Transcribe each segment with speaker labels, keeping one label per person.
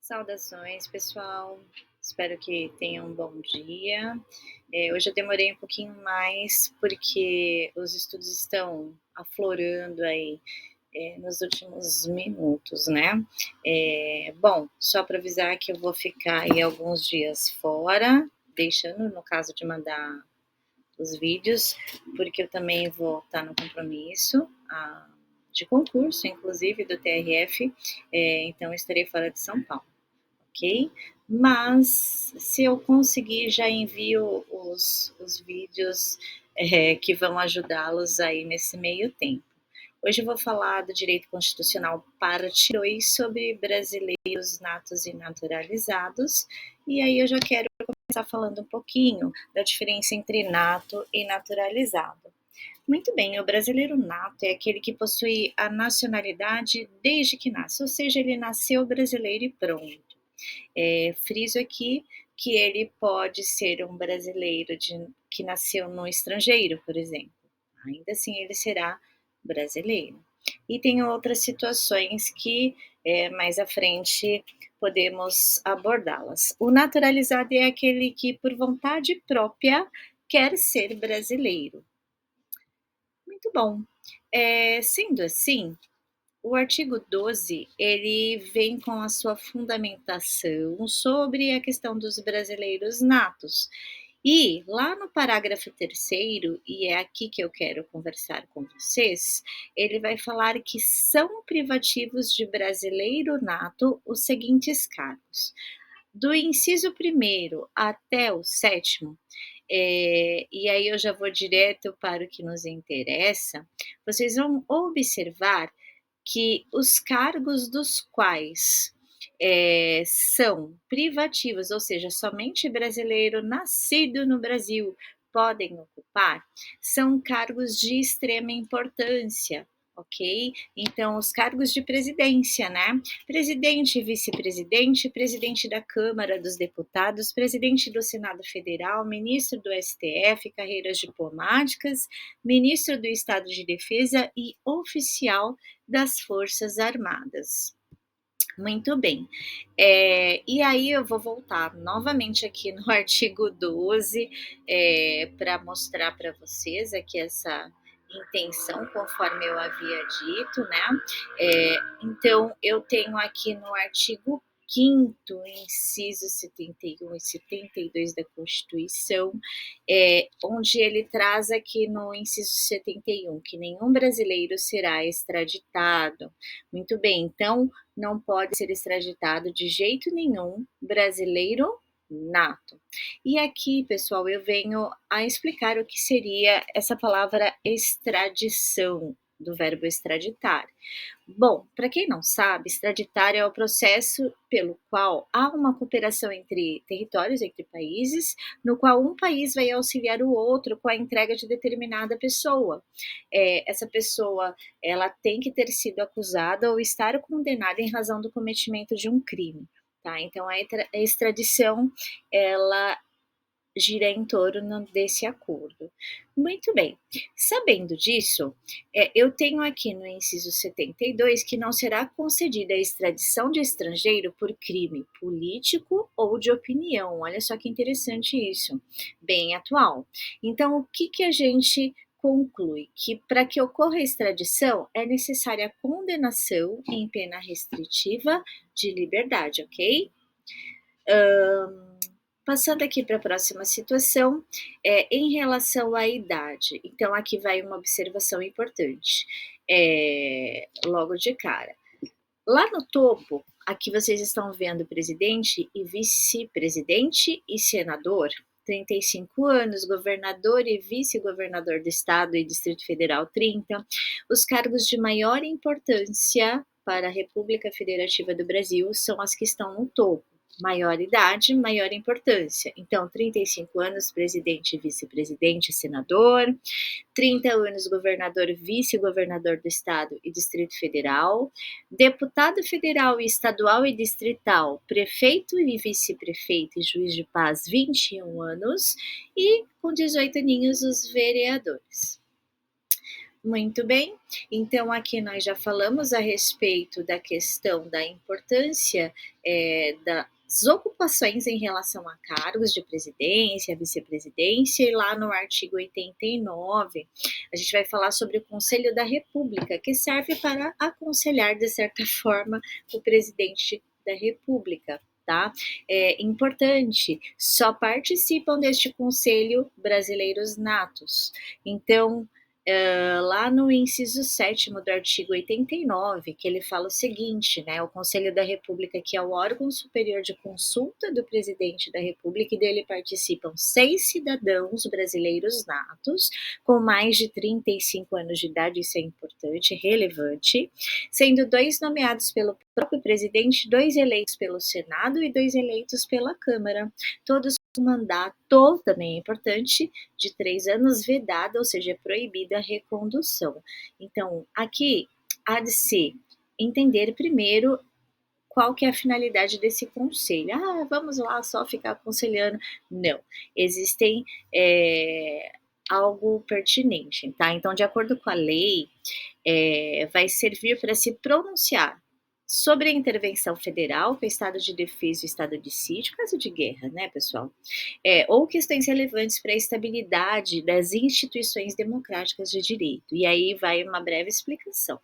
Speaker 1: Saudações, pessoal. Espero que tenham um bom dia. Hoje eu demorei um pouquinho mais porque os estudos estão aflorando aí, nos últimos minutos, né. Bom, só para avisar que eu vou ficar aí alguns dias fora, deixando no caso de mandar os vídeos, porque eu também vou estar no compromisso, de concurso, inclusive do TRF, então eu estarei fora de São Paulo, ok? Mas se eu conseguir, já envio os vídeos que vão ajudá-los aí nesse meio tempo. Hoje eu vou falar do direito constitucional parte 2 sobre brasileiros natos e naturalizados, e aí eu já quero começar falando um pouquinho da diferença entre nato e naturalizado. Muito bem, o brasileiro nato é aquele que possui a nacionalidade desde que nasce, ou seja, ele nasceu brasileiro e pronto. Friso aqui que ele pode ser um brasileiro que nasceu no estrangeiro, por exemplo. Ainda assim, ele será brasileiro. E tem outras situações que mais à frente podemos abordá-las. O naturalizado é aquele que, por vontade própria, quer ser brasileiro. Muito bom. Sendo assim, o artigo 12, ele vem com a sua fundamentação sobre a questão dos brasileiros natos. E lá no parágrafo terceiro, e é aqui que eu quero conversar com vocês, ele vai falar que são privativos de brasileiro nato os seguintes cargos. Do inciso primeiro até o sétimo, e aí eu já vou direto para o que nos interessa, vocês vão observar que os cargos dos quais são privativos, ou seja, somente brasileiro nascido no Brasil podem ocupar, são cargos de extrema importância, ok? Então, os cargos de presidência, né? Presidente, vice-presidente, presidente da Câmara dos Deputados, presidente do Senado Federal, ministro do STF, carreiras diplomáticas, ministro do Estado de Defesa e oficial das Forças Armadas. Muito bem. E aí eu vou voltar novamente aqui no artigo 12 para mostrar para vocês aqui essa intenção, conforme eu havia dito, né? Então, eu tenho aqui no artigo 5º, inciso 71 e 72 da Constituição, onde ele traz aqui no inciso 71 que nenhum brasileiro será extraditado. Muito bem, então não pode ser extraditado de jeito nenhum brasileiro nato. E aqui, pessoal, eu venho a explicar o que seria essa palavra extradição, do verbo extraditar. Bom, para quem não sabe, extraditar é o processo pelo qual há uma cooperação entre territórios, entre países, no qual um país vai auxiliar o outro com a entrega de determinada pessoa. Essa pessoa, ela tem que ter sido acusada ou estar condenada em razão do cometimento de um crime, tá? Então a extradição, ela gira em torno desse acordo. Muito bem, sabendo disso, eu tenho aqui no inciso 72 que não será concedida a extradição de estrangeiro por crime político ou de opinião. Olha só que interessante isso, bem atual. Então, o que a gente conclui? Que para que ocorra a extradição é necessária a condenação em pena restritiva de liberdade, ok? Passando aqui para a próxima situação, em relação à idade. Então, aqui vai uma observação importante, logo de cara. Lá no topo, aqui vocês estão vendo presidente e vice-presidente e senador, 35 anos, governador e vice-governador do estado e Distrito Federal, 30. Os cargos de maior importância para a República Federativa do Brasil são as que estão no topo. Maior idade, maior importância. Então, 35 anos, presidente, vice-presidente, senador. 30 anos, governador, vice-governador do estado e Distrito Federal. Deputado federal, estadual e distrital, prefeito e vice-prefeito e juiz de paz, 21 anos. E com 18 aninhos, os vereadores. Muito bem, então aqui nós já falamos a respeito da questão da importância das ocupações em relação a cargos de presidência, vice-presidência, e lá no artigo 89 a gente vai falar sobre o Conselho da República, que serve para aconselhar, de certa forma, o presidente da República. Tá? É importante, só participam deste conselho brasileiros natos. Então, lá no inciso 7º do artigo 89, que ele fala o seguinte, né, o Conselho da República, que é o órgão superior de consulta do presidente da República, e dele participam 6 cidadãos brasileiros natos, com mais de 35 anos de idade, isso é importante, relevante, sendo 2 nomeados pelo próprio presidente, 2 eleitos pelo Senado e 2 eleitos pela Câmara, todos com mandato, também é importante, de 3 anos vedada, ou seja, é proibida a recondução. Então, aqui há de se entender primeiro qual que é a finalidade desse conselho. Ah, vamos lá só ficar aconselhando. Não, existem algo pertinente, tá? Então, de acordo com a lei, vai servir para se pronunciar sobre a intervenção federal, que é estado de defesa e estado de sítio, caso de guerra, né, pessoal? Ou questões relevantes para a estabilidade das instituições democráticas de direito. E aí vai uma breve explicação.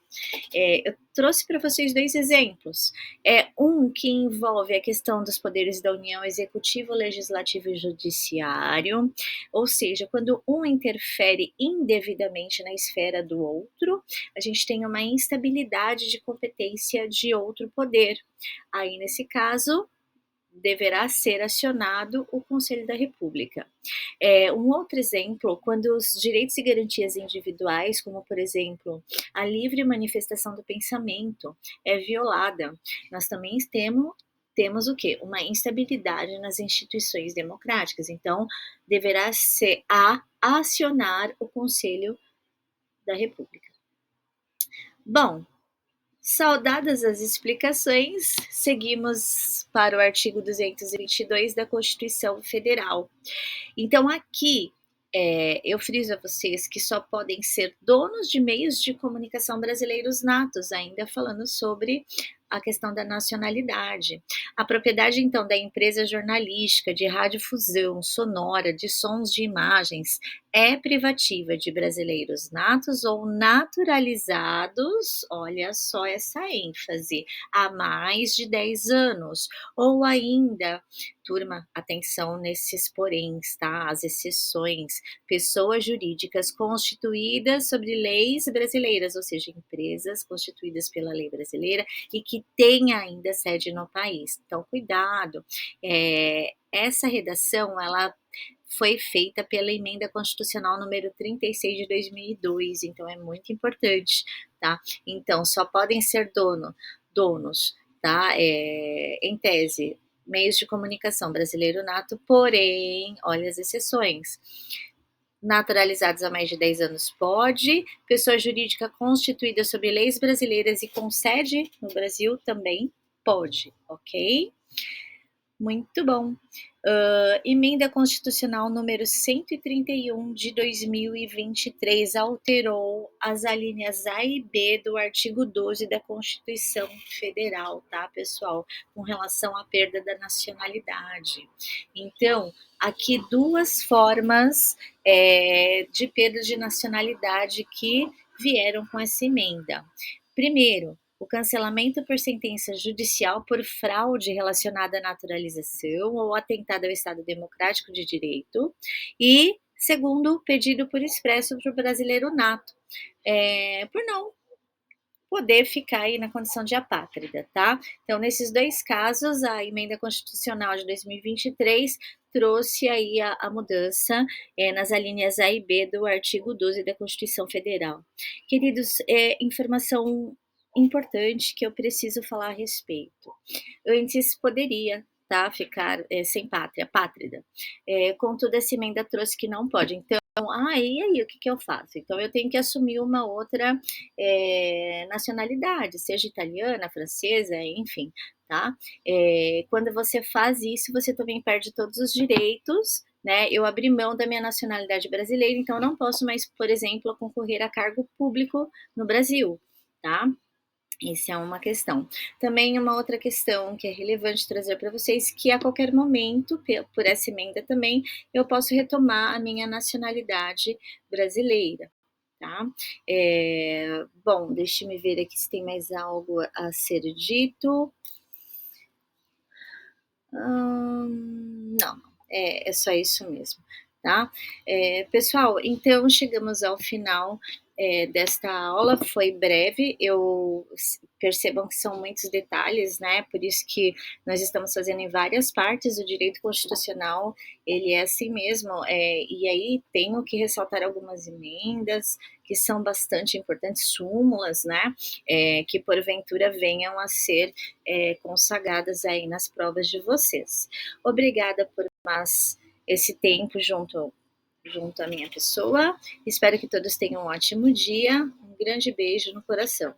Speaker 1: Eu trouxe para vocês 2 exemplos. Um que envolve a questão dos poderes da União, executivo, legislativo e judiciário, ou seja, quando um interfere indevidamente na esfera do outro, a gente tem uma instabilidade de competência de outro poder. Aí, nesse caso, deverá ser acionado o Conselho da República. Um outro exemplo, quando os direitos e garantias individuais, como por exemplo a livre manifestação do pensamento, é violada, nós também temos o quê? Uma instabilidade nas instituições democráticas. Então, deverá ser acionar o Conselho da República. Bom, saudadas as explicações, seguimos para o artigo 222 da Constituição Federal. Então, aqui eu friso a vocês que só podem ser donos de meios de comunicação brasileiros natos, ainda falando sobre a questão da nacionalidade. A propriedade, então, da empresa jornalística, de radiodifusão sonora, de sons de imagens, é privativa de brasileiros natos ou naturalizados, olha só essa ênfase, há mais de 10 anos, ou ainda, turma, atenção nesses poréns, tá? As exceções, pessoas jurídicas constituídas sobre leis brasileiras, ou seja, empresas constituídas pela lei brasileira e que têm ainda sede no país. Então, cuidado. Essa redação, ela foi feita pela emenda constitucional número 36 de 2002, então é muito importante, tá? Então, só podem ser donos, tá? Em tese, meios de comunicação brasileiro nato, porém, olha as exceções. Naturalizados há mais de 10 anos pode, pessoa jurídica constituída sob leis brasileiras e com sede no Brasil também pode, ok? Muito bom. Emenda Constitucional número 131 de 2023 alterou as alíneas A e B do artigo 12 da Constituição Federal, tá, pessoal? Com relação à perda da nacionalidade. Então, aqui 2 formas de perda de nacionalidade que vieram com essa emenda. Primeiro, o cancelamento por sentença judicial por fraude relacionada à naturalização ou atentado ao Estado Democrático de Direito. E, segundo, pedido por expresso para o brasileiro nato, por não poder ficar aí na condição de apátrida, tá? Então, nesses 2 casos, a emenda constitucional de 2023 trouxe aí a mudança nas alíneas A e B do artigo 12 da Constituição Federal. Queridos, informação importante que eu preciso falar a respeito. Antes poderia, tá, ficar sem pátria, apátrida. Contudo, essa emenda trouxe que não pode. Então, e aí, o que eu faço? Então, eu tenho que assumir uma outra nacionalidade, seja italiana, francesa, enfim, tá? Quando você faz isso, você também perde todos os direitos né, eu abri mão da minha nacionalidade brasileira, então eu não posso mais, por exemplo, concorrer a cargo público no Brasil, tá? Isso é uma questão. Também uma outra questão que é relevante trazer para vocês, que a qualquer momento, por essa emenda também, eu posso retomar a minha nacionalidade brasileira, tá? Bom, deixe-me ver aqui se tem mais algo a ser dito. Não, é só isso mesmo, tá? Pessoal, então chegamos ao final desta aula, foi breve, percebam que são muitos detalhes, né? Por isso que nós estamos fazendo em várias partes. O direito constitucional, ele é assim mesmo, e aí tenho que ressaltar algumas emendas que são bastante importantes, súmulas, né? Que porventura venham a ser consagradas aí nas provas de vocês. Obrigada por mais esse tempo junto à minha pessoa. Espero que todos tenham um ótimo dia. Um grande beijo no coração.